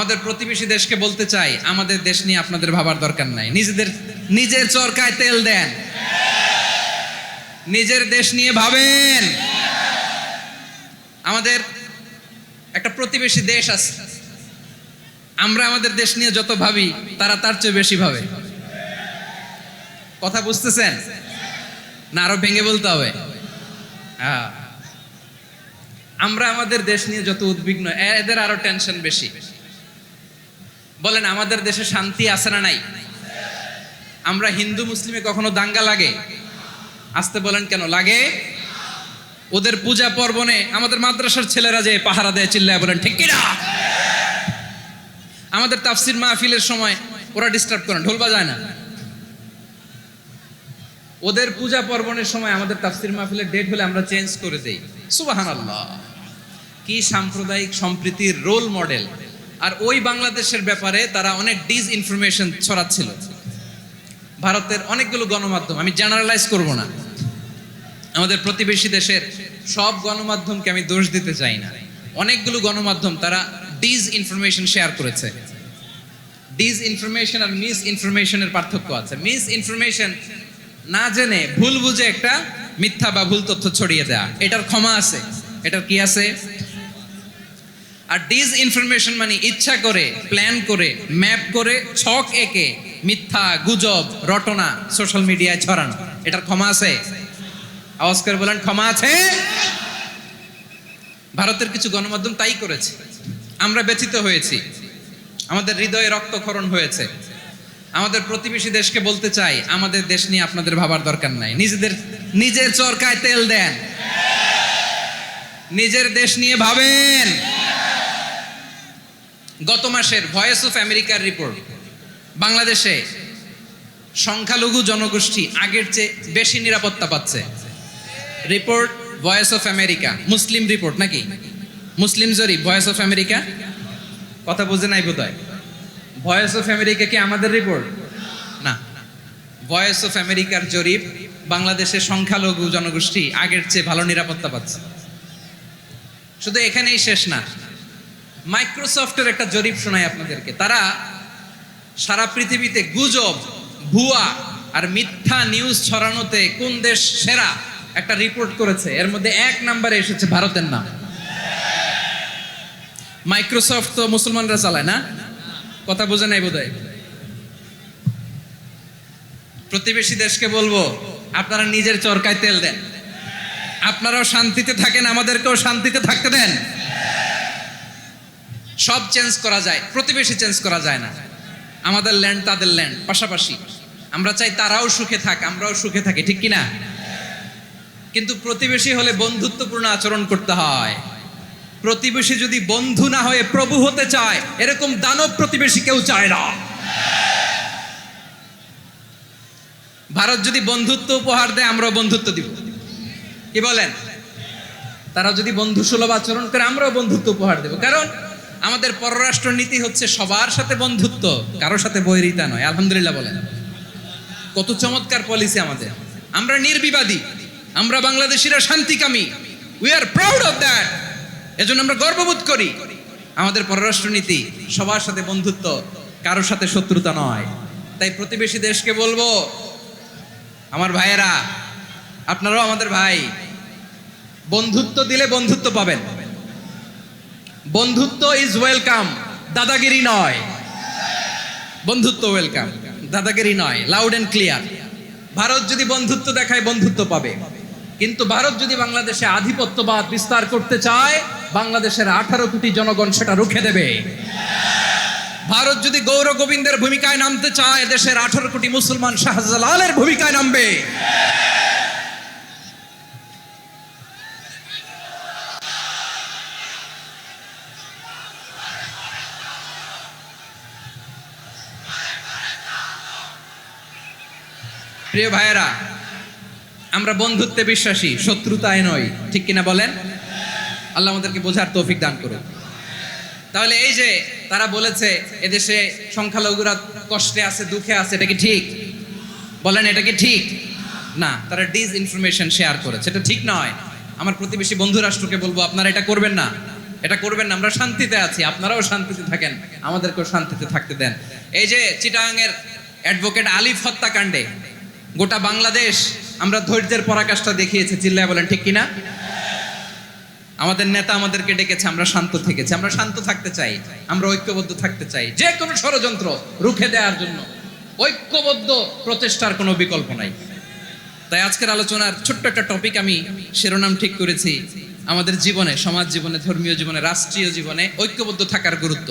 আমাদের প্রতিবেশী দেশকে বলতে চাই, আমাদের দেশ নিয়ে আপনাদের ভাবার দরকার নাই। নিজের চরকায় তেল দেন, নিজের দেশ নিয়ে ভাবেন। আমাদের একটা প্রতিবেশী দেশ আছে, আমরা আমাদের দেশ নিয়ে যত ভাবি তারা তার চেয়ে বেশি ভাবে। কথা বুঝতেছেন না? আরো ভেঙে বলতে হবে। আমরা আমাদের দেশ নিয়ে যত উদ্বিগ্ন, এদের আরো টেনশন বেশি। বলেন, আমাদের দেশে শান্তি আছে না নাই? আমরা হিন্দু মুসলিমে কখনো দাঙ্গা লাগে? আসতে বলেন, কেন লাগে? ওদের পূজা পার্বণে আমাদের মাদ্রাসার ছেলেরা যে পাহারা দেয়, চিল্লায় বলেন ঠিক কিনা? আমাদের তাফসির মাহফিলের সময় ওরা ডিস্টার্ব করেন, ঢোল বাজায় না। ওদের পূজা পার্বণের সময় আমাদের তাফসির মাহফিলের ডেট হলে আমরা চেঞ্জ করে দেই। সুবহানাল্লাহ, কি সাম্প্রদায়িক সম্প্রীতির রোল মডেল। আর ওই বাংলাদেশের ব্যাপারে তারা অনেক ডিসইনফরমেশন ছড়াচ্ছিল। ভারতের অনেকগুলো গণমাধ্যম, আমি জেনারেলাইজ করব না, আমাদের প্রতিবেশী দেশের সব গণমাধ্যমকে আমি দোষ দিতে চাই না। অনেকগুলো গণমাধ্যম তারা ডিসইনফরমেশন শেয়ার করেছে। ডিসইনফরমেশন আর মিস ইনফরমেশনের পার্থক্য আছে। মিস ইনফরমেশন না জেনে ভুল বুঝে একটা মিথ্যা বা ভুল তথ্য ছড়িয়ে দেয়া, এটার ক্ষমা আছে, এটার কি আছে? আর ডিসইনফরমেশন মানে ইচ্ছা করে, প্ল্যান করে, ম্যাপ করে, ছক এঁকে মিথ্যা, গুজব, রটনা সোশ্যাল মিডিয়ায় ছড়ানো, এটার ক্ষমা আছে? আওয়াজ করে বলেন, ক্ষমা আছে? ভারতের কিছু গণমাধ্যম তাই করেছে। আমরা ব্যথিত হয়েছি, আমাদের হৃদয়ে রক্তক্ষরণ হয়েছে। আমাদের প্রতিবেশী দেশকে বলতে চাই, আমাদের দেশ নিয়ে আপনাদের ভাবার দরকার নাই। নিজের চরকায় তেল দেন, নিজের দেশ নিয়ে ভাবেন। গত মাসের ভয়েস অফ আমেরিকার রিপোর্ট, বাংলাদেশে সংখ্যালঘু জনগোষ্ঠী আগের চেয়ে বেশি নিরাপত্তা পাচ্ছে। Report voice of America, Muslim report নাকি? মুসলিম জরিপ, ভয়েস অফ আমেরিকা। কথা বুঝে নাই বোধহয়। ভয়েস অফ আমেরিকা কি আমাদের রিপোর্ট? না, ভয়েস অফ আমেরিকার জরিপ, বাংলাদেশের সংখ্যালঘু জনগোষ্ঠী আগের চেয়ে ভালো নিরাপত্তা পাচ্ছে। শুধু এখানেই শেষ না, মাইক্রোসফটের একটা জরিপ শোনাই আপনাদেরকে। তারা সারা পৃথিবীতে গুজব, ভুয়া আর মিথ্যা নিউজ ছড়ানোতে কোন দেশ সেরা একটা রিপোর্ট করেছে। এর মধ্যে 1 নম্বরে এসেছে ভারতের নাম। মাইক্রোসফট তো মুসলমানরা চালায় না? কথা বোঝে নাই বোধহয়। প্রতিবেশী দেশকে বলবো, আপনারা নিজের চরকায় তেল দেন, আপনারাও শান্তিতে থাকেন, আমাদেরকেও শান্তিতে থাকতে দেন। সব চেঞ্জ করা যায়, প্রতিবেশী চেঞ্জ করা যায় না। আমাদের ল্যান্ড তাদের ল্যান্ড, পাশাপাশি। আমরা চাই তারাও সুখে থাক, আমরাও সুখে থাকি, ঠিক কিনা? কিন্তু প্রতিবেশী হলে বন্ধুত্বপূর্ণ আচরণ করতে হয়। প্রতিবেশী যদি বন্ধু না হয়ে প্রভু হতে চায়, এরকম দানব প্রতিবেশী কেউ চায় না। ভারত যদি বন্ধুত্ব উপহার দেয়, আমরাও বন্ধুত্ব দিব। কি বলেন? তারা যদি বন্ধু সুলভ আচরণ করে, আমরাও বন্ধুত্ব উপহার দেব। কারণ আমাদের পররাষ্ট্র নীতি হচ্ছে সবার সাথে বন্ধুত্ব, কারোর সাথে বৈরিতা নয়। আলহামদুলিল্লাহ বলেন, কত চমৎকার পলিসি আমাদের। আমরা নির্বিবাদী, আমরা বাংলাদেশিরা শান্তিকামী। We are proud of that. এজন্য আমরা গর্ববোধ করি। আমাদের পররাষ্ট্র নীতি সবার সাথে বন্ধুত্ব, কারোর সাথে শত্রুতা নয়। তাই প্রতিবেশী দেশকে বলবো, আমার ভাইয়েরা, আপনারাও আমাদের ভাই। বন্ধুত্ব দিলে বন্ধুত্ব পাবেন। বন্ধুত্ব ইজ ওয়েলকাম, দাদাগিরি নয়। বন্ধুত্ব ওয়েলকাম, দাদাগিরি নয়। Loud and clear. ভারত যদি বন্ধুত্ব দেখায়, বন্ধুত্ব পাবে। কিন্তু ভারত যদি বাংলাদেশে আধিপত্যবাদ বিস্তার করতে চায়, বাংলাদেশের 18 কোটি জনগণ সেটা রুখে দেবে। ভারত যদি গৌর গোবিন্দের ভূমিকায় নামতে চায়, দেশের 18 কোটি মুসলমান শাহজালালের ভূমিকায় নামবে। প্রিয় ভাইয়েরা, আমরা বন্ধুত্বে বিশ্বাসী, শত্রুতায় নয়, ঠিক কিনা বলেন? আল্লাহ আমাদেরকে বোঝার তৌফিক দান করুন। তাহলে এই যে তারা বলেছে এদেশে সংখ্যালঘুরা কষ্টে আছে, দুঃখে আছে, এটা কি ঠিক? বলেন, এটা কি ঠিক? না, তারা ডিসইনফরমেশন শেয়ার করেছে, এটা ঠিক নয়। আমার প্রতিবেশী বন্ধু রাষ্ট্রকে বলবো, আপনারা এটা করবেন না, এটা করবেন না। আমরা শান্তিতে আছি, আপনারাও শান্তিতে থাকেন, আমাদেরকেও শান্তিতে থাকতে দেন। এই যে চিটাগাংয়ের অ্যাডভোকেট আলিফ হত্যাকাণ্ডে গোটা বাংলাদেশ আমরা ধৈর্যের পরাকাষ্ঠা দেখিয়েছে, চিল্লায় বলেন ঠিক কিনা? আমাদের নেতা আমাদেরকে ডেকেছে, আমরা শান্ত থেকেছি, আমরা শান্ত থাকতে চাই, আমরা ঐক্যবদ্ধ থাকতে চাই। যে কোনো ষড়যন্ত্র রুখে দেওয়ার জন্য ঐক্যবদ্ধ প্রচেষ্টার কোনো বিকল্প নাই। তাই আজকের আলোচনার ছোট্ট একটা টপিক আমি শিরোনাম ঠিক করেছি, আমাদের জীবনে, সমাজ জীবনে, ধর্মীয় জীবনে, রাষ্ট্রীয় জীবনে ঐক্যবদ্ধ থাকার গুরুত্ব।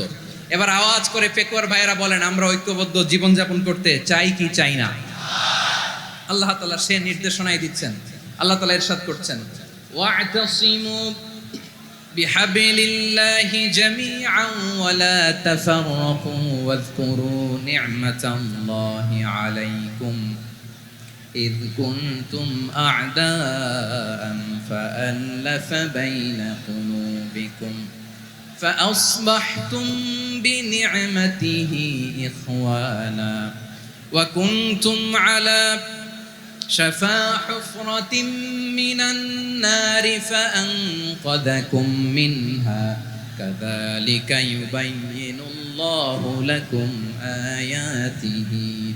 এবার আওয়াজ করে পেকুয়ার ভাইয়েরা বলেন, আমরা ঐক্যবদ্ধ জীবনযাপন করতে চাই কি চাই না? আল্লাহ তাআলা সে নির্দেশনাই দিচ্ছেন। আল্লাহ তাআলা ইরশাদ করছেন, ওয়া'তাসিমু বিহাবিলিল্লাহি জামিআন ওয়া লা তাফাররাকু ওয়াযকুরু নি'মাতাল্লাহি আলাইকুম إذ كنتم أعداء فألف بين قلوبكم فأصبحتم بنعمته إخوانا وكنتم على شفا حفرة من النار فأنقذكم منها كذلك يبين الله لكم آياته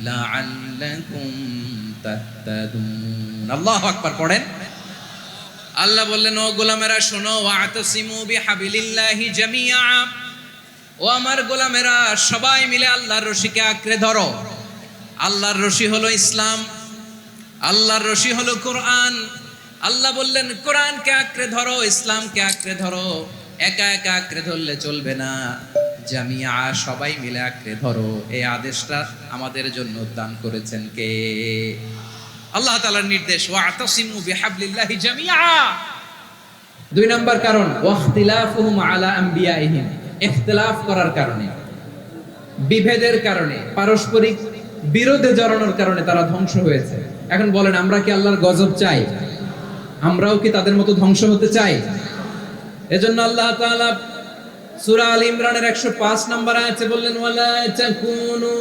لعلكم তাহতাদুন। আল্লাহু আকবার পড়েন। আল্লাহ বললেন, ও গোলামেরা শোনো, ওয়া'তাসিমু বিহাবিলিল্লাহি জামিআ, ও আমার গোলামেরা সবাই মিলে আল্লাহর রশিকে আঁকড়ে ধরো। আল্লাহর রশি হলো ইসলাম, আল্লাহর রশি হলো কোরআন। আল্লাহ বললেন কোরআনকে আঁকড়ে ধরো, ইসলামকে আঁকড়ে ধরো। একা একা আঁকড়ে ধরলে চলবে না, জামিয়া সবাই মিলে আঁকড়ে ধরো। এই আদেশটা আমাদের জন্য দান করেছেন কে? আল্লাহ তাআলার নির্দেশ, ওয়া'তাসিমু বিহাবলিল্লাহি জামিআ। দুই নাম্বার কারণ, ওয়াখতিলাফুহুম আলা আমবিয়াইহিম, ইখতিলাফ করার কারণে, বিভেদের কারণে, পারস্পরিক বিরোধে জড়ানোর কারণে তারা ধ্বংস হয়েছে। এখন বলেন, আমরা কি আল্লাহর গজব চাই? আমরাও কি তাদের মতো ধ্বংস হতে চাই? এজন্য আল্লাহ তাআলা সূরা আল ইমরানের 105 নম্বর আয়াতে বললেন, ওয়ালা তাকুনু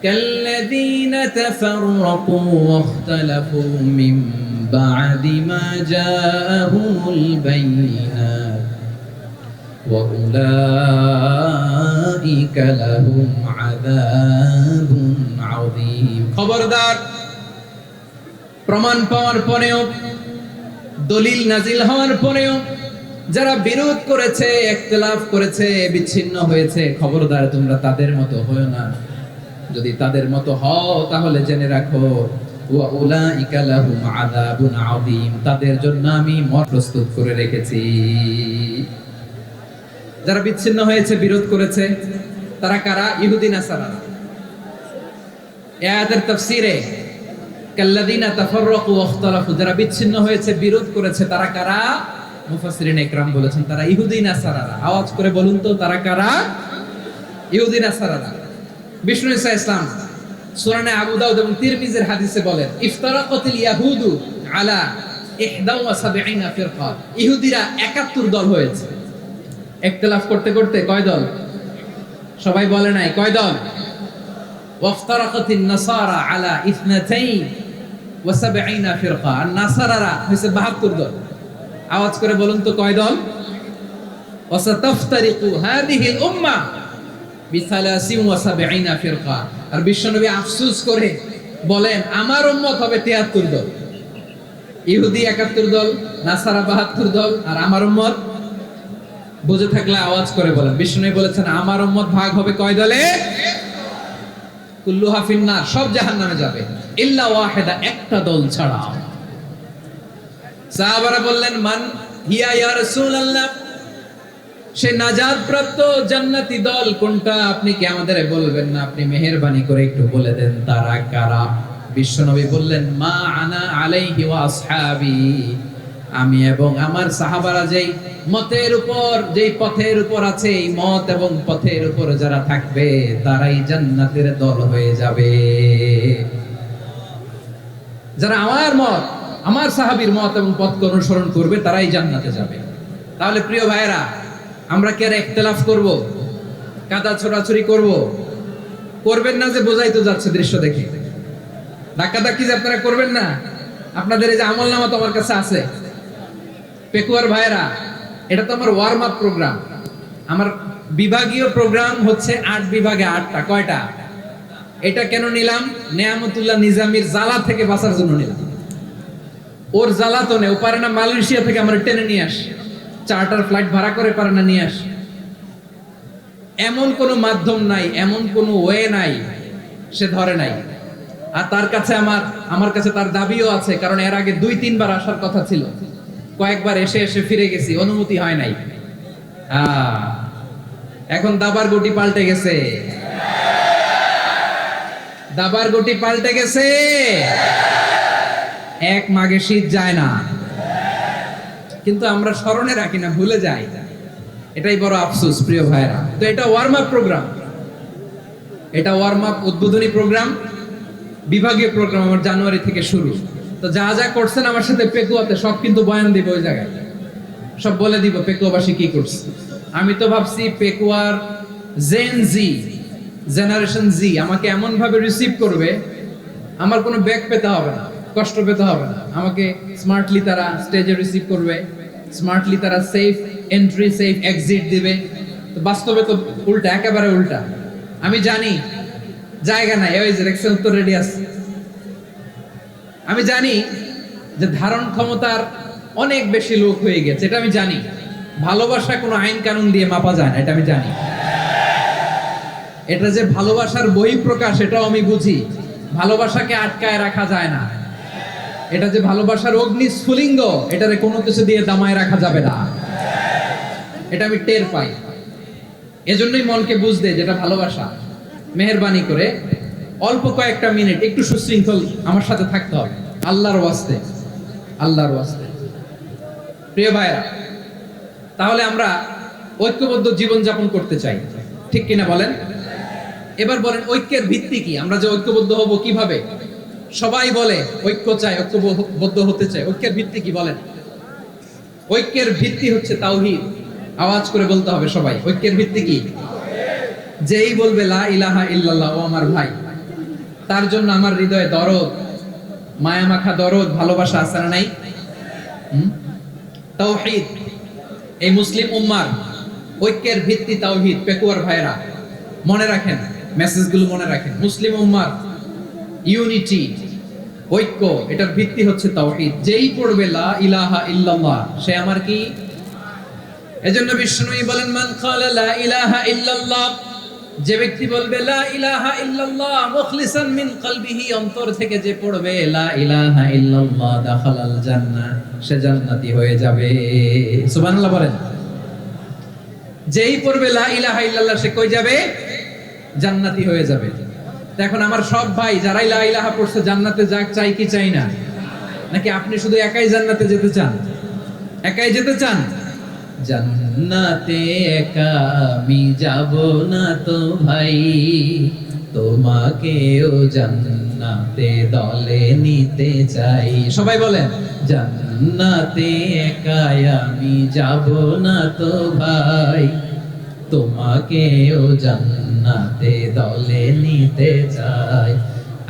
কাল্লাযীনা তাফাররাকু ওয়াখতালাফু মিন বা'দি মা জাআহুমুল বাইয়িনাত ওয়া উলাইকা লাহুম আযাবুন আযীম। খবরদার, প্রমাণ পাওয়ার পরেও, দলিল নাজিল হওয়ার পরেও যারা বিরোধ করেছে, ইখতিলাফ করেছে, বিচ্ছিন্ন হয়েছে, খবরদার তোমরা তাদের মতো হয়ো না। যদি তাদের মতো হও তাহলে জেনে রাখো, ওয়া উলাইকা লাহুম আযাবুন আযীম, তাদের জন্য আমি মত প্রস্তুত করে রেখেছি। যারা বিচ্ছিন্ন হয়েছে, বিরোধ করেছে, তারা কারা? ইহুদি নাসারা। এই আয়াতের তাফসীরে কাল্লাযীনা তাফাররাকু ওয়াখতালাফু, যারা বিচ্ছিন্ন হয়েছে, বিরোধ করেছে, তারা কারা? মুফাসসিরিন ইকরাম বলেছেন তারা ইহুদি নাসারারা। আওয়াজ করে বলুন তো, তারা কারা? ইহুদি নাসারারা। বিষ্ণু ঈসা ইসলাম সুনানে আবু দাউদ এবং তিরমিজির হাদিসে বলেন, ইফতারাকাতিল ইয়াহুদু আলা 71 ফিরকা, ইহুদিরা 71 দল হয়েছে। ইখতিলাফ করতে করতে কয় দল? সবাই বলে নাই, কয় দল? ওয়াফতারাকাতিন নাসারা আলা 72 ফিরকা, আর নাসারারা হইছে 72 দল। আওয়াজ করে বলুন তো, কয় দল? ওয়াসাতাফতারিকু হাদিহিল উম্মাহ বি73 ফিরকা। আর বিশ্বনবী আফসোস করে বলেন, আমার উম্মত হবে 73 দল। ইহুদি 71 দল, নাসারা 72 দল, আর আমার উম্মত, বুঝে থাকলে আওয়াজ করে বলেন। বিশ্বনবী বলেছেন, আমার উম্মত ভাগ হবে কয় দলে? কুল্লুহা ফিন্নার, সব জাহান্নামে যাবে, ইল্লা ওয়াহিদা, একটা দল ছাড়া। সাহাবারা বললেন, মান হিয়া ইয়া রাসূলুল্লাহ, সে নাজাত প্রাপ্ত জান্নাতি দল কোনটা? আপনি কি আমাদের বলবেন না? আপনি মেহেরবানি করে একটু বলে দেন তারা কারা? বিশ্বনবী বললেন, মা আনা আলাইহি ওয়া আসহাবি, আমি এবং আমার সাহাবারা যেই মতের উপর, যেই পথের উপর আছে, এই মত এবং পথের উপর যারা থাকবে তারাই জান্নাতের দল হয়ে যাবে। যারা আমার মত, আমার সাহাবীর মত এবং পথকে অনুসরণ করবে তারাই জান্নাতে যাবে। তাহলে প্রিয় ভাইয়েরা, আমরা কি আর ইখতিলাফ করব? কাদা ছোড়াছুরি করব? করবেন না যে বোঝাই তো যাচ্ছে দৃশ্য দেখে। ধাক্কাধাক্কি যে আপনারা করবেন না। আপনাদের এই যে আমলনামা তো আমার কাছে আছে। পেকুয়ার ভাইয়েরা এটা তো আমার ওয়ার্ম আপ প্রোগ্রাম। আমার বিভাগীয় প্রোগ্রাম হচ্ছে 8 বিভাগে 8টা। কয়টা? এটা কেন নিলাম? নেয়ামতুল্লাহ নিজামীর জ্বালা থেকে বাঁচার জন্য নিলাম। ওর জ্বালাতনে ও পারে না মালয়েশিয়া থেকে আমার টেনে নিয়ে আস, চার্টার ফ্লাইট ভাড়া করে পারে না নিয়ে আস। এমন কোনো মাধ্যম নাই, এমন কোনো ওয়ে নাই সে ধরে নাই। আর তার কাছে আমার কাছে তার দাবিও আছে, কারণ এর আগে 2-3 বার আসার কথা ছিল, কয়েকবার এসে এসে ফিরে গেছি, অনুমতি হয় নাই। এখন দাবার গুটি পাল্টে গেছে, দাবার গুটি পাল্টে গেছে। এক মাঘে শীত যায় না, কিন্তু আমরা স্মরণে রাখি না, ভুলে যাই। এটাই বড় আফসোস প্রিয় ভাইরা। তো এটা ওয়ার্ম আপ প্রোগ্রাম, এটা ওয়ার্ম আপ উদ্বোধনী প্রোগ্রাম, বিভাগীয় প্রোগ্রাম আমার জানুয়ারি থেকে শুরু। তো যা যা করছেন আমার সাথে পেকুয়াতে সব কিন্তু বয়ান দিব, ওই জায়গায় সব বলে দিব পেকুয়াবাসী কি করছে। আমি তো ভাবছি পেকুয়ার জেনারেশন জি আমাকে এমন ভাবে রিসিভ করবে, আমার কোনো ব্যাক পেতে হবে না, কষ্ট পেতে হবে না। আমাকে স্মার্টলি তারা স্টেজে রিসিভ করবে, স্মার্টলি তারা সেফ এন্ট্রি সেফ এক্সিট দিবে। তো বাস্তবে তো উল্টা, একেবারে উল্টা। আমি জানি জায়গা নাই, ওই যে রেক্সেল উত্তর রেডি আছে। আমি জানি যে ধারণ ক্ষমতার অনেক বেশি লোক হয়ে গেছে, এটা আমি জানি। ভালোবাসা কোনো আইন কানুন দিয়ে মাপা যায় না, এটা আমি জানি। এটা যে ভালোবাসার বহিঃপ্রকাশ, এটাও আমি বুঝি। ভালোবাসাকে আটকায় রাখা যায় না। এটা যে ভালোবাসার অগ্নি স্ফুলিঙ্গ, এটারে কোনো কিছু দিয়ে দামায় রাখা যাবে না, এটা আমি টের পাই। এজন্যই মনকে বুঝতে যেটা ভালোবাসা। মেহেরবানি করে অল্প কয়েকটা মিনিট একটু সুশৃঙ্খল আমার সাথে থাকতে হবে, আল্লাহর ওয়াস্তে, আল্লাহর ওয়াস্তে। প্রিয় ভাইরা, তাহলে আমরা ঐক্যবদ্ধ জীবন যাপন করতে চাই, ঠিক কিনা বলেন? এবার বলেন ঐক্যের ভিত্তি কি? আমরা যে ঐক্যবদ্ধ হব কিভাবে? সবাই বলে ঐক্য চাই, ঐক্যবদ্ধ হতে চাই। ঐক্যের ভিত্তি কি বলেন? ঐক্যের ভিত্তি হচ্ছে তাওহীদ। আওয়াজ করে বলতে হবে সবাই, ঐক্যের ভিত্তি কি? যেই বলবে লা ইলাহা ইল্লাল্লাহ, ও আমার ভাই, তার জন্য আমার হৃদয়ে দরদ, মায়া মাখা দরদ, ভালোবাসা আছে না নাই? তাওহীদ। এই মুসলিম উম্মার ঐক্যের ভিত্তি তাওহীদ। পেকুয়ার ভাইরা মনে রাখেন, মেসেজগুলো মনে রাখেন। মুসলিম উম্মার ইউনিটি, ঐক্য, এটার ভিত্তি হচ্ছে তাওহীদ। যেই পড়বে লা ইলাহা ইল্লাল্লাহ, সে আমার কি? এজন্য বিষ্ণুই বলেন মান ক্বালা লা ইলাহা ইল্লাল্লাহ, যে ব্যক্তি বলবে লা ইলাহা ইল্লাল্লাহ মুখলিসান মিন কলবিহি, অন্তর থেকে যে পড়বে লা ইলাহা ইল্লাল্লাহ, দাখালাল জান্নাহ, সে জান্নাতি হয়ে যাবে। সুবহানাল্লাহ বলেন। যেই পড়বে লা ইলাহা ইল্লাল্লাহ, সে কই যাবে? জান্নাতি হয়ে যাবে। এখন আমার সব ভাই যারাই লা ইলাহা পড়ছে জান্নাতে যাক, চাই কি চাই না? নাকি আপনি শুধু একাই জান্নাতে যেতে চান? একাই যেতে চান? জান্নাতে একা আমি যাব না তো ভাই, তোমাকেও জান্নাতে দলে নিতে চাই। সবাই বলেন জান্নাতে একা আমি যাব না তো ভাই, তোমাকেও জান্নাতে দলে নিতে চাই।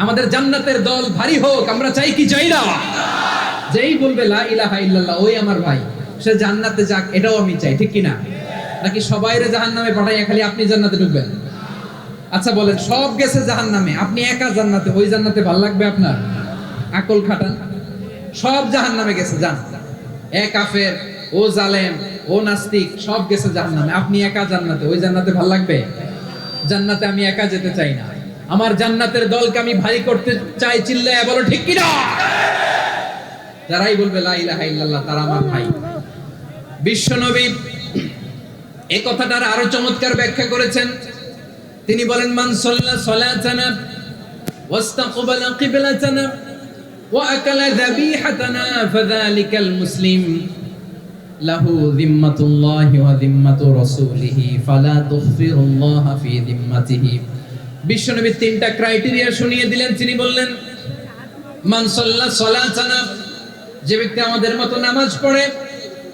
আমাদের জান্নাতের দল ভারী হোক, আমরা চাই কি চাই না? যেই বলবে লা ইলাহা ইল্লাল্লাহ, ওই আমার ভাই, সে জান্নাতে যাক, এটাও আমি চাই, ঠিক কিনা? নাকি সবাইরে জাহান্নামে পাঠাইয়া খালি আপনি জান্নাতে ঢুকবেন? আচ্ছা বলেন, সব গেছে জাহান্নামে, আপনি একা জান্নাতে, ওই জান্নাতে ভালো লাগবে আপনার? আকল খাটান। সব জাহান্নামে গেছে, যান। এ কাফের, ও জালেম, ও নাস্তিক, সব গেছে জাহান্নামে, আপনি একা জান্নাতে, ওই জান্নাতে ভালো লাগবে? জান্নাতে আমি একা যেতে চাই না, আমার জান্নাতের দলকে আমি ভারী করতে চাই। চিল্লায়া বলো ঠিক কিনা? যারাই বলবে লা ইলাহা ইল্লাল্লাহ, তারা আমার ভাই। বিশ্বনবী এই কথাটার আরো চমৎকার ব্যাখ্যা করেছেন। তিনি বলেন মান সাল্লা সালাতানা ওয়াস্তাকবালা কিবলাতানা ওয়া আকালা যাবিহাতানা ফাযালিকাল মুসলিম লাহু যিম্মাতুল্লাহি ওয়া যিম্মাতু রাসূলিহি ফালা তুগফিরুল্লাহা ফি যিম্মাতিহি। বিশ্বনবী তিনটা ক্রাইটেরিয়া শুনিয়ে দিলেন। তিনি বললেন মান সাল্লা সালাতানা, যে ব্যক্তি আমাদের মতো নামাজ পড়ে,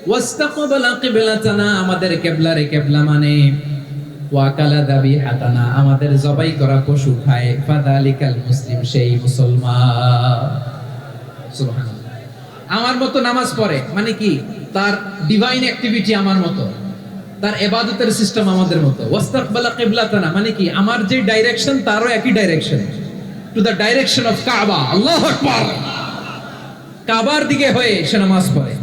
ওয়াস্তাকবালা কিবলাতানা, আমাদের কিবলারে কিবলা মানে, ওয়া আকালা যাবিহাতানা, আমাদের জবাই করা পশু খায়, ফাযালিকাল মুসলিম, সেই মুসলমান। সুবহানাল্লাহ। আমার মতো নামাজ পড়ে মানে কি? তার ডিভাইন অ্যাক্টিভিটি আমার মতো, তার ইবাদতের সিস্টেম আমাদের মতো। ওয়াস্তাকবালা কিবলাতানা মানে কি, আমার যে ডাইরেকশন তারও একই direction, to the direction of কাবা। আল্লাহু আকবার। কাবার দিকে হয়ে সে নামাজ পড়ে।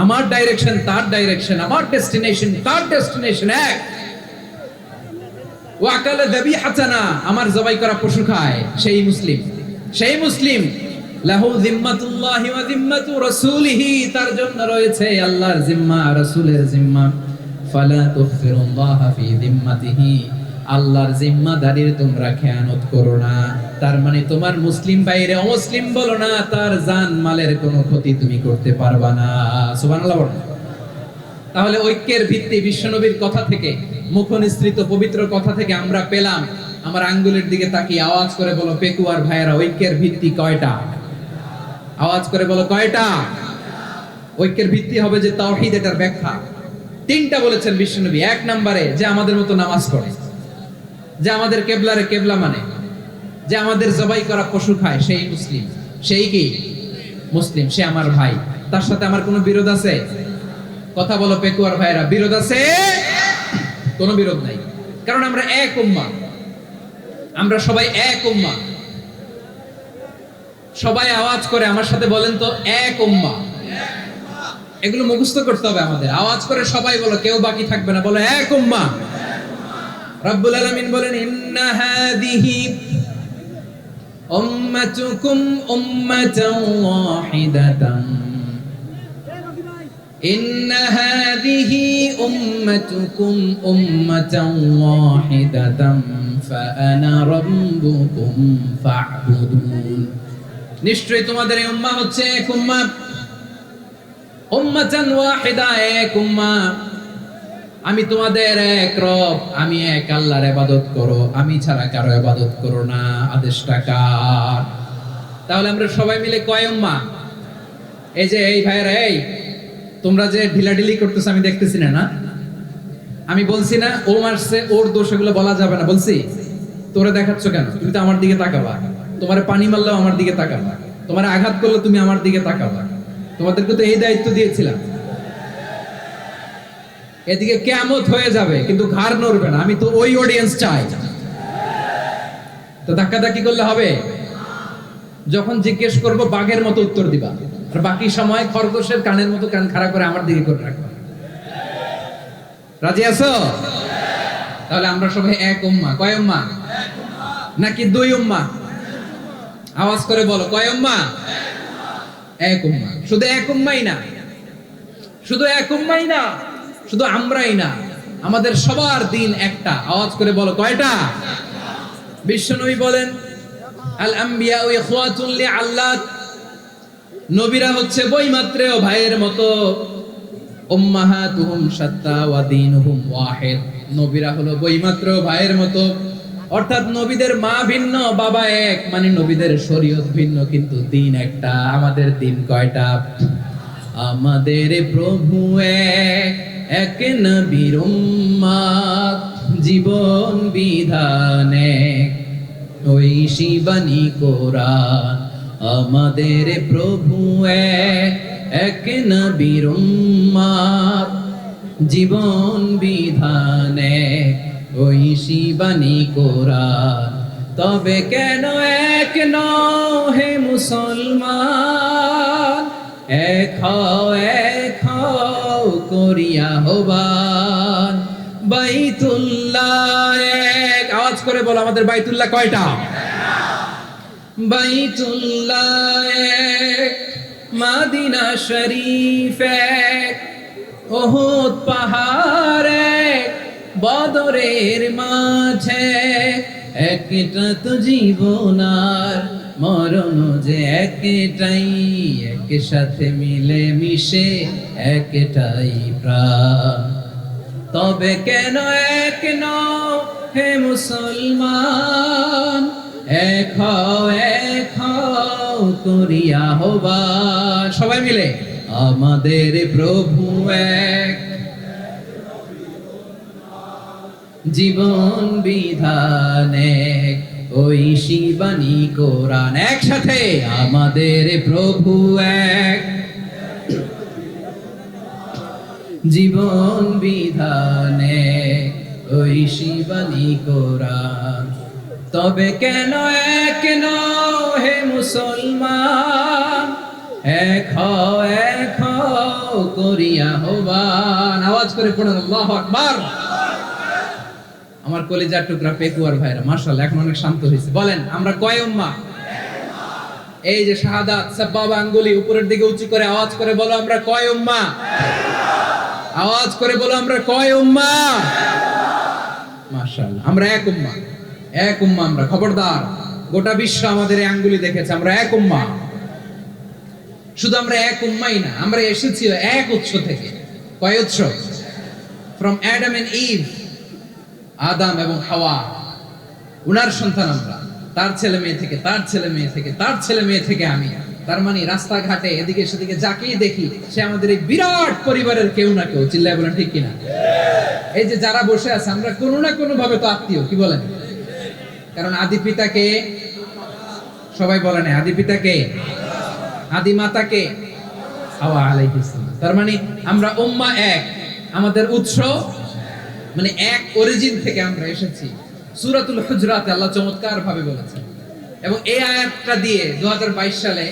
আমার ডাইরেকশন তার ডাইরেকশন, আমার ডেস্টিনেশন তার ডেস্টিনেশন এক। ওয়াকালা যাবিহাতানা আমার জবাই করা পশু খায়, সেই মুসলিম। সেই মুসলিম লাহু জিম্মাতুল্লাহি ওয়া জিম্মাতু রাসূলিহি, তার জন্য রয়েছে আল্লাহর জিম্মা, রাসূলের জিম্মা। ফালা তুগফিরুল্লাহা ফি জিম্মাতিহি, আল্লাহর জিম্মাদারির তোমরা খেয়ানত করো না। তার মানে তোমার মুসলিম বাইরে অমুসলিম বলো না, তার জান মালের কোনো ক্ষতি তুমি করতে পারবা না। সুবহানাল্লাহ বলো। তাহলে ঐক্যের ভিত্তি বিশ্বনবীর কথা থেকে, মুখনিসৃত পবিত্র কথা থেকে আমরা পেলাম। আমার আঙ্গুলের দিকে তাকিয়ে আওয়াজ করে বলো পেকুয়ার ভাইয়েরা, ঐক্যের ভিত্তি কয়টা? আওয়াজ করে বলো কয়টা? ঐক্যের ভিত্তি হবে যে তাওহীদ, এটার ব্যাখ্যা। তিনটা বলেছেন বিশ্বনবী। এক নম্বরে যে আমাদের মতো নামাজ পড়ে, যে আমাদের কেবলারে কেবলা মানে, যে আমাদের জবাই করা পশু খায়, সেই মুসলিম। সেই কি মুসলিম, সে আমার ভাই। তার সাথে আমার কোনো বিরোধ আছে? কথা বলো পেকুয়ার ভাইরা, বিরোধ আছে? কোনো বিরোধ নাই, কারণ আমরা এক উম্মাহ, আমরা সবাই এক উম্মাহ। সবাই আওয়াজ করে আমার সাথে বলেন তো, এক উম্মাহ। এগুলো মুখস্থ করতে হবে আমাদের। আওয়াজ করে সবাই বলো, কেউ বাকি থাকবে না, বলো এক উম্মাহ। রব্বুল আলামিন বলেন ইন্না হাদিহি উম্মাতুকুম উম্মাতান ওয়াহিদাতান, ইন্না হাদিহি উম্মাতুকুম উম্মাতান ওয়াহিদাতান ফাআনা রাব্বুকুম ফা'বুদুন। নিশ্চয়ই তোমাদের এই উম্মাহ হচ্ছে এক উম্মাহ, উম্মাতান ওয়াহিদা, এক উম্মাহ। আমি তোমাদের এক রব, আমি এক আল্লাহর ইবাদত করো, আমি ছাড়া কারো ইবাদত করো না। আদেশটা কার? তাহলে আমরা সবাই মিলে কয় উম্মাহ? এই যে এই ভাইরা, এই তোমরা যে ঢিলাঢিলি করতেছ আমি দেখতেছি না। আমি বলছি না ও মারছে, ওর দোষ, এগুলো বলা যাবে না। বলছি তোরে দেখাচ্ছ কেন? তুমি তো আমার দিকে তাকাবা। তোমারে পানি মারলেও আমার দিকে তাকাবা, তোমারে আঘাত করলে তুমি আমার দিকে তাকাবা। তোমাদেরকে তো এই দায়িত্ব দিয়েছিলাম। এদিকে কিয়ামত হয়ে যাবে কিন্তু ঘাড় নড়বে না। আমি তো ওই অডিয়েন্স চাই। তো ধাক্কাধাক্কি করলে হবে? যখন জিজ্ঞেস করব বাঘের মতো উত্তর দিবা, আর বাকি সময় খরগোশের কানের মতো কান খাড়া করে আমার দিকে করে রাখবা। রাজি আছো? তাহলে আমরা সবাই এক উম্মাহ। কয় উম্মাহ? নাকি দুই উম্মাহ? আওয়াজ করে বলো, কয় উম্মাহ? এক উম্মাহ। শুধু এক উম্মাই না, শুধু এক উম্মাই না, শুধু আমরাই না, আমাদের সবার দিন একটা। আওয়াজ করে বলো কয়টা? বিশ্বনবী বলেন আল আম্বিয়া ইখওয়াতুন লিআল্লাত, নবীরা হচ্ছে বৈমাত্রেয় ভাইয়ের মতো। উম্মাহাতুহুম শাত্তা ওয়া দীনুহুম ওয়াহিদ, নবীরা হলো বৈমাত্রেয় ভাইয়ের মতো। অর্থাৎ নবীদের মা ভিন্ন, বাবা এক, মানে নবীদের শরীয়ত ভিন্ন, কিন্তু দিন একটা। আমাদের দিন কয়টা? আমাদের প্রভু এক, এক নবীর উম্মাত, জীবন বিধান এক, ওই শিবানী কোরআন। আমাদের প্রভু এক, এক নবীর উম্মাত, জীবন বিধান এক, ওই শিবানী কোরআন। তবে কেন এক নও হে মুসলমান, এক হও করিয়া হবান। বাইতুল্লাহ এক, আওয়াজ করে বলো আমাদের বাইতুল্লাহ কয়টা? বাইতুল্লাহ এক, মদিনা শরীফ এক, উহুদ পাহাড় এক, বদরের মাঝে একটা তো জীবন আর মরণ যে একটাই, একসাথে মিলে মিশে একটাই প্রাণ। তবে কেন এক নও হে মুসলমান, এক হও করিয়া হবান। সবাই মিলে আমাদের প্রভু এক, জীবন বিধান এক, ওই শিবানী কোরআন। একসাথে আমাদের প্রভু এক, জীবন বিধানে ওই শিবানী কোরআন। তবে কেন এক নও হে মুসলমান, এক হও করিয়া আহ্বান। আওয়াজ করে পড়ুন আল্লাহু আকবার। আমার কলিজার টুকরা পেকুয়ার ভাইরা মাশাআল্লাহ এখন অনেক শান্ত হয়েছে। বলেন আমরা কয় উম্মাহ? এই যে শাহাদাত সাবাবা আঙ্গুলি উপরের দিকে উঁচু করে আওয়াজ করে বলো আমরা কয় উম্মাহ? আওয়াজ করে বলো আমরা কয় উম্মাহ? মাশাআল্লাহ আমরা এক উম্মাহ, এক উম্মাহ আমরা। খবরদার, গোটা বিশ্ব আমাদের এই আঙ্গুলি দেখেছে আমরা এক উম্মাহ। শুধু আমরা এক উম্মাই না, আমরা এসেছি এক উৎস থেকে। কয় উৎস? ফ্রম অ্যাডাম এন্ড ইভ, আদম এবং হাওয়া, উনার সন্তান আমরা। তার ছেলে মেয়ে থেকে, তার ছেলে মেয়ে থেকে, তার ছেলে মেয়ে থেকে আমি। তার মানে রাস্তাঘাটে এদিকে সেদিকে যাকেই দেখি সে আমাদের এই বিরাট পরিবারের কেউ না কেউ। চিল্লায় বলেন ঠিক কিনা? এই যে যারা বসে আছে আমরা কোনো না কোনো ভাবে তো আত্মীয়, কি বলেন? কারণ আদি পিতাকে সবাই বলে না, আদি পিতাকে, আদি মাতাকে হাওয়া আলাইহিস সালাম। তার মানে আমরা উম্মাহ এক, আমাদের উৎস মানে এক অরিজিন থেকে আমরা এসেছি। সূরাতুল হুজরাতে আল্লাহ চমৎকার ভাবে বলেছেন। এবং এই আয়াতটা দিয়ে 2022 সালে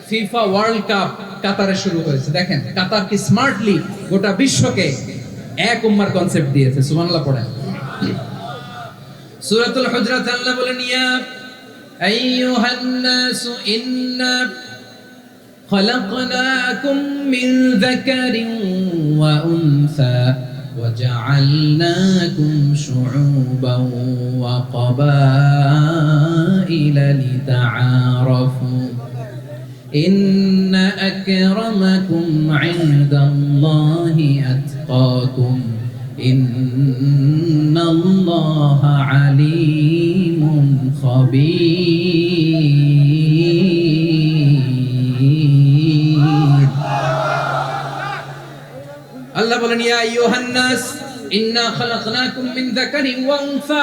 ফিফা ওয়ার্ল্ড কাপ কাতারে শুরু হয়েছে। দেখেন কাতার কি স্মার্টলি গোটা বিশ্বকে এক উম্মার কনসেপ্ট দিয়েছে। সুবহানাল্লাহ পড়েন। সূরাতুল হুজরাত আল্লাহ বলেন ইয়া আইয়ুহান নাসু ইন্না খলাকনাকুম মিন যাকারিন ওয়া উনসা وجعلناكم شعوبا وقبائل لتعارفوا إن أكرمكم عند الله أتقاكم إن الله عليم خبير আল্লাহ বলেন ইয়া আইয়ুহান নাস ইন্না খালাকনাকুম মিন যাকারিন ওয়া উনসা।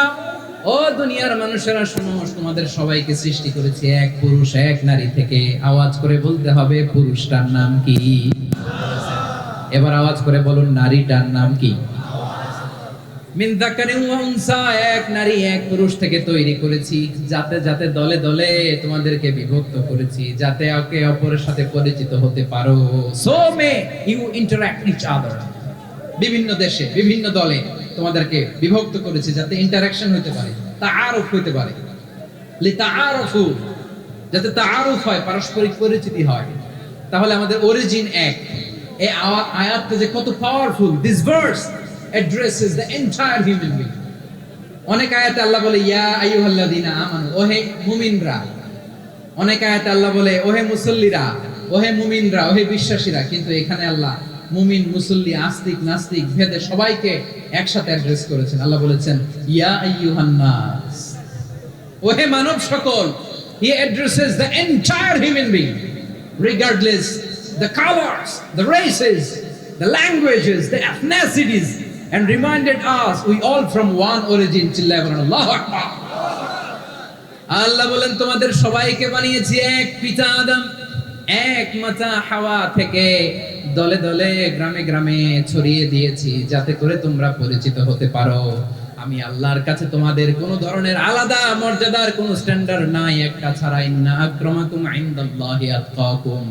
ও দুনিয়ার মানুষেরা শোনো, তোমাদের সবাইকে সৃষ্টি করেছি এক পুরুষ এক নারী থেকে। আওয়াজ করে বলতে হবে পুরুষটার নাম কি? এবার আওয়াজ করে বলুন নারীটার নাম কি? মিন যাকারিন ওয়া উনসা, এক নারী এক পুরুষ থেকে তৈরি করেছি। যাতে যাতে দলে দলে তোমাদেরকে বিভক্ত করেছি, যাতে একে অপরের সাথে পরিচিত হতে পারো। So may you interact each other. বিভিন্ন দেশে বিভিন্ন দলে তোমাদেরকে বিভক্ত করেছি যাতে ইন্টারঅ্যাকশন হতে পারে, তাআরুফ হতে পারে। লিতাআরুফু, যাতে তাআরুফ হয়, পারস্পরিক পরিচিতি হয়। তাহলে আমাদের অরিজিন এক। এই আয়াতটা যে কত powerful. This verse addresses the entire human being. অনেক আয়াতে আল্লাহ বলে ইয়া আইয়ুহাল্লাযীনা আমানু, ওহে মুমিনরা। অনেক আয়াতে আল্লাহ বলে ওহে মুসল্লিরা, ওহে মুমিনরা, ওহে বিশ্বাসীরা। কিন্তু এখানে আল্লাহ মুমিন মুসল্লি আস্তিক নাস্তিক ভেদে সবাইকে একসাথে অ্যাড্রেস করেছেন। আল্লাহ বলেছেন ইয়া আইয়ুহান নাস, ওহে মানব সকল। He addresses the entire human being regardless the colors, the races, the languages, the ethnicities, and reminded us we all from one origin. চিল্লায় বলেন আল্লাহু আকবার। আল্লাহ বলেন তোমাদের সবাইকে বানিয়েছি এক পিতা আদম, এক মাতা হাওয়া থেকে। দলে দলে গ্রামে গ্রামে ছড়িয়ে দিয়েছি যাতে করে তোমরা পরিচিত হতে পারো। আমি আল্লাহর কাছে তোমাদের কোনো ধরনের আলাদা মর্যাদার কোনো স্ট্যান্ডার্ড নাই একটা ছাড়া। ইন্না আকরামাকুম ইনদাল্লাহি আতকাকুম,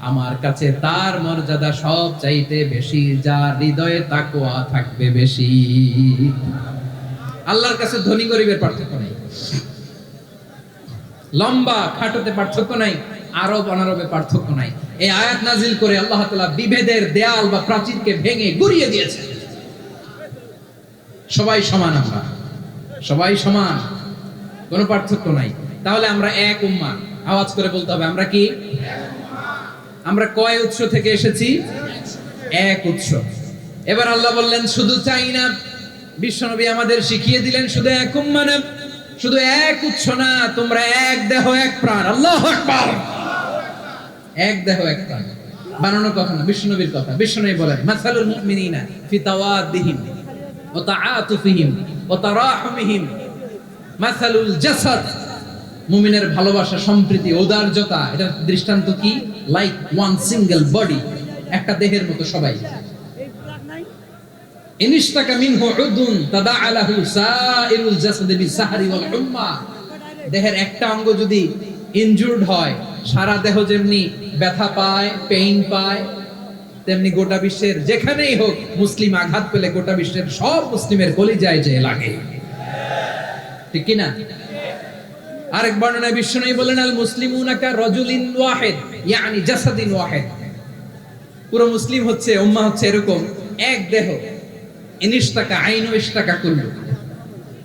আমার কাছে তার মর্যাদা সব চাইতে বেশি যার হৃদয়ে তাকওয়া থাকবে বেশি। আল্লাহর কাছে ধনী গরিবের পার্থক্য নাই, লম্বা খাটোতে পার্থক্য নাই, আরব অনারবে পার্থক্য নাই। এই আয়াত নাজিল করে আল্লাহ তাআলা বিভেদের দেয়াল বা প্রাচীরকে ভেঙে গুড়িয়ে দিয়েছে। সবাই সমান, আমরা সবাই সমান, কোনো পার্থক্য নাই। তাহলে আমরা এক উম্মাহ। আওয়াজ করে বলতে হবে আমরা কি? আমরা কয় উৎস থেকে এসেছি? এক উৎস। এবার আল্লাহ বললেন শুধু চাই না, বিশ্বনবী আমাদের শিখিয়ে দিলেন শুধু এক উম্মাহ না, শুধু এক উৎস না, তোমরা এক দেহ এক প্রাণ। আল্লাহু আকবার। এক দেহ এক প্রাণ বানানো কথা না, বিশ্বনবীর কথা। বিশ্বনবী বলেন মাসালুল মুমিনিনা ফি তাওয়াদ্দিহিম ওয়া তাআতুফিহিম ওয়া তারাহুমিহিম মাসালুল জাসাদ। মুমিনের ভালোবাসা, সম্প্রীতি, ঔদার্যতা, এটা দৃষ্টান্ত কি? লাইক ওয়ান সিঙ্গেল বডি, একটা দেহের মতো সবাই। ইনিশতাকা মিনহু উদুন তাদাআলাহু সাইরুল জাসাদি বিসাহরি ওয়াল হুম্মা। দেহের একটা অঙ্গ যদি ইনজুরড হয়, সারা দেহ যেমনি ব্যথা পায়, পেইন পায়, তেমনি গোটা বিশ্বের যেখানেই হোক মুসলিম আঘাত পেলে গোটা বিশ্বের সব মুসলিমের কলিজায় যে লাগে, ঠিক কি না? আরেক বর্ণনায় বিশ্বনবী বলেন, আল মুসলিমুনা কা রাজুলিন ওয়াহিদ ইয়ানি জাসাদিন ওয়াহিদ। পুরো মুসলিম হচ্ছে, উম্মাহ হচ্ছে এরকম এক দেহ। ইনিশতাকা আইনু ইশতাকা কুল্লু।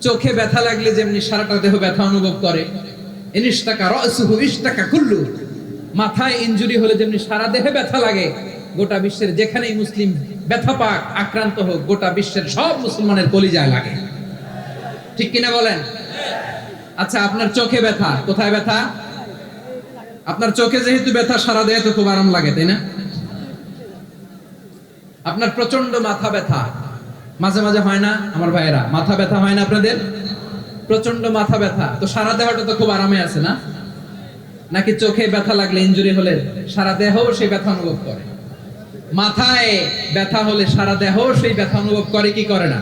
চোখে ব্যথা লাগলে যেমনি সারাটা দেহ ব্যথা অনুভব করে, ইনিশতাকা রাসুহু ইশতাকা কুল্লু। মাথায় ইনজুরি হলে যেমনি সারা দেহে ব্যথা লাগে, গোটা বিশ্বের যেখানেই মুসলিম ব্যথা পাক, আক্রান্ত হোক, গোটা বিশ্বের সব মুসলমানের কলিজায় লাগে, ঠিক কিনা বলেন? আচ্ছা, আপনার চোখে ব্যথা, কোথায় ব্যথা? আপনার চোখে যেহেতু ব্যথা, সারা দেহে তো খুব আরাম লাগে, তাই না? আপনার প্রচন্ড মাথা ব্যথা মাঝে মাঝে হয় না আমার ভাইয়েরা? মাথা ব্যথা হয় না আপনাদের? প্রচন্ড মাথা ব্যথা, তো সারা দেহটা তো খুব আরামে আছে না? নাকি চোখে ব্যথা লাগলে, ইনজুরি হলে সারা দেহ সেই ব্যথা অনুভব করে? মাথায় ব্যথা হলে সারা দেহ সেই ব্যথা অনুভব করে কি করে না?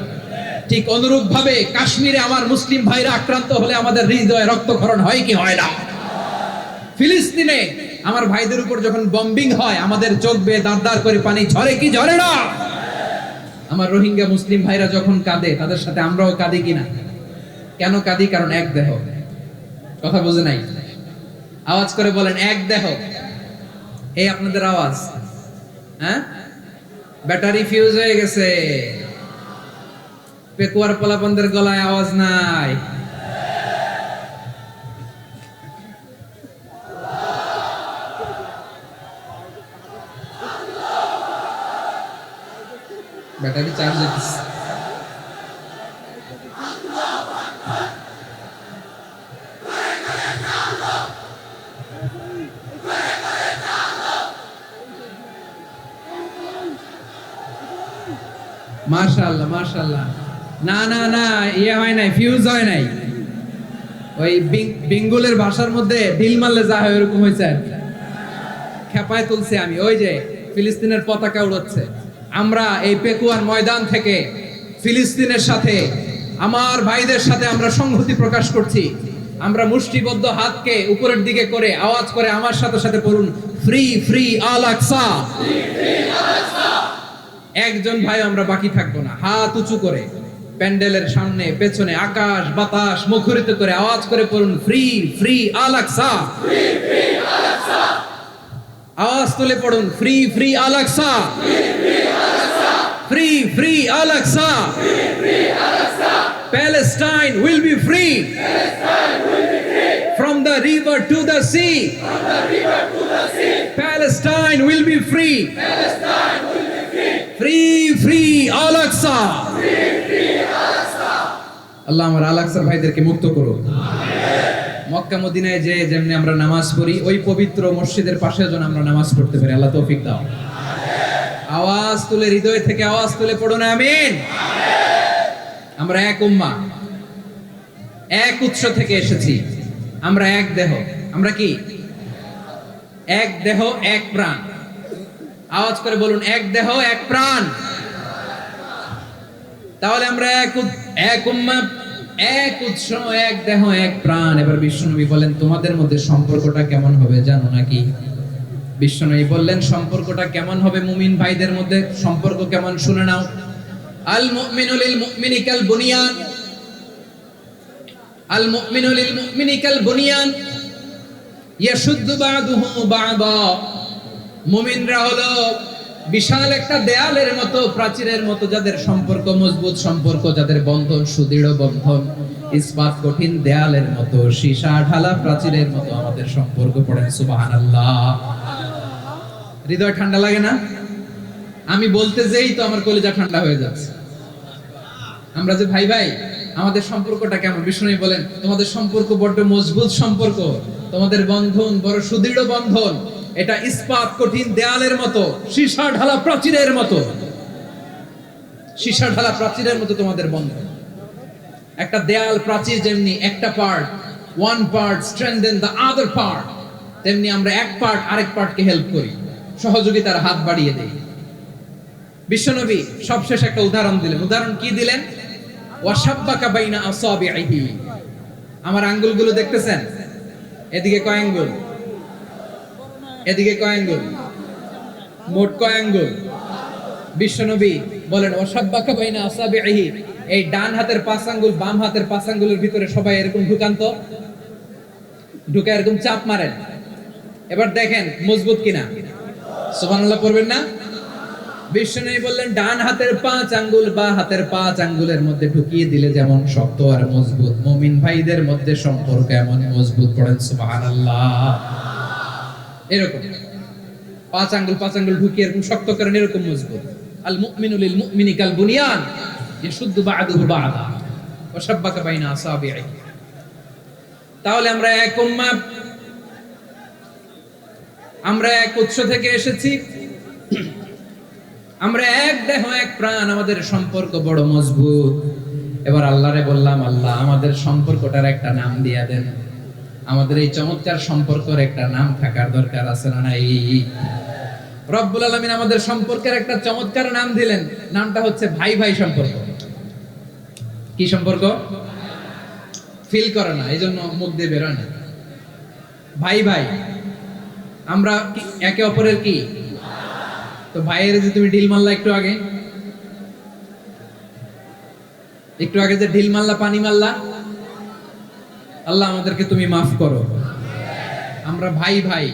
ঠিক অনুরূপ ভাবে কাশ্মীরে আমার মুসলিম ভাইরা আক্রান্ত হলে আমাদের হৃদয়ে রক্তক্ষরণ হয় কি হয় না? ফিলিস্তিনে আমার ভাইদের উপর যখন বম্বিং হয়, আমাদের চোখ বেয়ে দাঁড় দাঁড় করে পানি ঝরে কি ঝরে না? আমার রোহিঙ্গা মুসলিম ভাইরা যখন কাঁদে, তাদের সাথে আমরাও কাঁদি কিনা? কেন কাঁদি? কারণ এক দেহ। কথা বুঝে নাই? আওয়াজ করে বলেন, এক দেহ। এই আপনাদের আওয়াজ, হ্যাঁ? ব্যাটারি ফিউজ হয়ে গেছে, পেকুয়ার পোলাপানদের গলায় আওয়াজ নাই। ব্যাটারি চার্জ হইতেছে। মাশাআল্লাহ মাশাআল্লাহ। না না না, ইয়ে হয় নাই, ফিউজ হয় নাই। ওই বেঙ্গলের ভাষার মধ্যে ঢিল মারলে যা হয় ওরকম হয়েছে আর কি। খেপায় তুলছে আমি, ওই যে ফিলিস্তিনের পতাকা উড়াচ্ছে। আমরা এই পেকুয়ার ময়দান থেকে ফিলিস্তিনের সাথে, আমার ভাইদের সাথে আমরা সংহতি প্রকাশ করছি। আমরা মুষ্টিবদ্ধ হাতকে উপরের দিকে করে আওয়াজ করে আমার সাথে সাথে পড়ুন, ফ্রি ফ্রি আল আকসা। একজন ভাই আমরা বাকি থাকবো না। হাত উঁচু করে প্যান্ডেলের সামনে পেছনে আকাশ বাতাস মুখরিত করে আওয়াজ করে পড়ুন, ফ্রি ফ্রি আল আকসা। আওয়াজ তুলে পড়ুন, free free Al Aqsa, free free Al Aqsa. Palestine will be free from the river to the sea. Palestine will be free. Free free Al Aqsa. আল্লাহ আমার আল আকসার ভাইদেরকে মুক্ত করো। মক্কা মদিনায় যে যেমনি আমরা নামাজ পড়ি, ওই পবিত্র মসজিদের পাশে যেন আমরা নামাজ পড়তে পারি। আল্লাহ তৌফিক দাও। আওয়াজ তুলে, হৃদয় থেকে আওয়াজ তুলে পড়ুন আমিন। আমরা এক উম্মাহ, এক উৎস থেকে এসেছি। আমরা এক দেহ। আমরা কি? এক দেহ এক প্রাণ। আওয়াজ করে বলুন, এক দেহ এক প্রাণ। তাহলে আমরা এক উম্মাহ, এক উৎস, এক দেহ এক প্রাণ। এবার বিশ্বনবী বলেন, তোমাদের মধ্যে সম্পর্কটা কেমন হবে জানো নাকি? বিশ্বনবী বললেন, সম্পর্কটা কেমন হবে মুমিন ভাইদের মধ্যে? সম্পর্ক কেমন শুনে নাও। আল মুমিনু লিল মুমিনি কাল বুনিয়ান, আল মুমিনু লিল মুমিনি কাল বুনিয়ান ইয়াশুদ্দু বা'দুহু বা'দা। মুমিনরা হলো বিশাল একটা দেয়ালের মতো, প্রাচীরের মতো, যাদের সম্পর্ক মজবুত সম্পর্ক, যাদের বন্ধন সুদৃঢ় বন্ধন, ইস্পাত কঠিন দেয়ালের মতো, সীসা ঢালা প্রাচীরের মতো আমাদের সম্পর্ক। পড়েন সুবহানাল্লাহ। হৃদয় ঠান্ডা লাগে না? আমি বলতে যেই তো আমার কলিজা ঠান্ডা হয়ে যাচ্ছে। আমরা যে ভাই ভাই, আমাদের সম্পর্কটা কেমন? বিষ্ণু বলেন, তোমাদের সম্পর্ক বড় মজবুত সম্পর্ক, তোমাদের বন্ধন বড় সুদৃঢ় বন্ধন। এটা ইস্পাত কঠিন দেয়ালের মতো, সীসা ঢালা প্রাচীরের মতো। সীসা ঢালা প্রাচীরের মতো তোমাদের বন্ধন। একটা দেয়াল প্রাচীর যেমনি একটা part, one part strengthen the other part, তেমনি আমরা এক পার্ট আরেক পার্টকে হেল্প করি, সহযোগিতার হাত বাড়িয়ে দেই। বিশ্বনবী সবশেষ একটা উদাহরণ দিলেন। উদাহরণ কি দিলেন? ওয়াশাব্বাকা বাইনা আসাবিহি। আমার আঙ্গুলগুলো দেখতেছেন? এদিকে কয় আঙ্গুল, এদিকে কয় আঙ্গুল, মোট কয় আঙ্গুল? বিশ্বনবী বলেন ওয়াশাব্বাকা বাইনা আসাবিহি, এই ডান হাতের 5 আঙ্গুল বাম হাতের 5 আঙ্গুলের ভিতরে সবাই এরকম ঢুকান তো, ঢুকে এরকম চাপ মারেন। এবার দেখেন মজবুত কিনা। সুবহানাল্লাহ পড়বেন না? বিশ্বনবী বললেন ডান হাতের 5 আঙ্গুল বা হাতের 5 আঙ্গুলের মধ্যে ঢুকিয়ে দিলে যেমন শক্ত আর মজবুত, মুমিন ভাইদের মধ্যে সম্পর্ক এমন মজবুত। পড়েন সুবহানাল্লাহ। এরকম 5 আঙ্গুল ঢুকিয়ে এরকম শক্ত করেন, এরকম মজবুত। আল মুমিনু লিল মুমিনি কাল বুনিয়ান ইয়াশুদ্দু বা'দুহু বা'দা ওয়া শাব্বাকা বাইনা আসাবিহি। তাহলে আমরা এক উম্মাহ, আমরা এক উৎস থেকে এসেছি, আমরা এক দেহ এক প্রাণ, আমাদের সম্পর্ক বড় মজবুত। এবার আল্লাহরে বললাম, আল্লাহ আমাদের সম্পর্কটার একটা নাম দিয়া দেন। আমাদের এই চমৎকার সম্পর্কের একটা নাম থাকার দরকার আছে না নাই? রব্বুল আলামিন আমাদের সম্পর্কের একটা চমৎকার নাম দিলেন। নামটা হচ্ছে ভাই ভাই সম্পর্ক। কি সম্পর্ক? ফিল করে না, এই জন্য মুখ দিয়ে বেরোয় না। ভাই ভাই, আমরা একে অপরের কি? তো ভাইয়ের যে তুমি ঢিল মারলা একটু আগে, যে ঢিল মারলা, পানি মারলা, আল্লাহ আমাদেরকে তুমি মাফ করো। আমরা ভাই ভাই।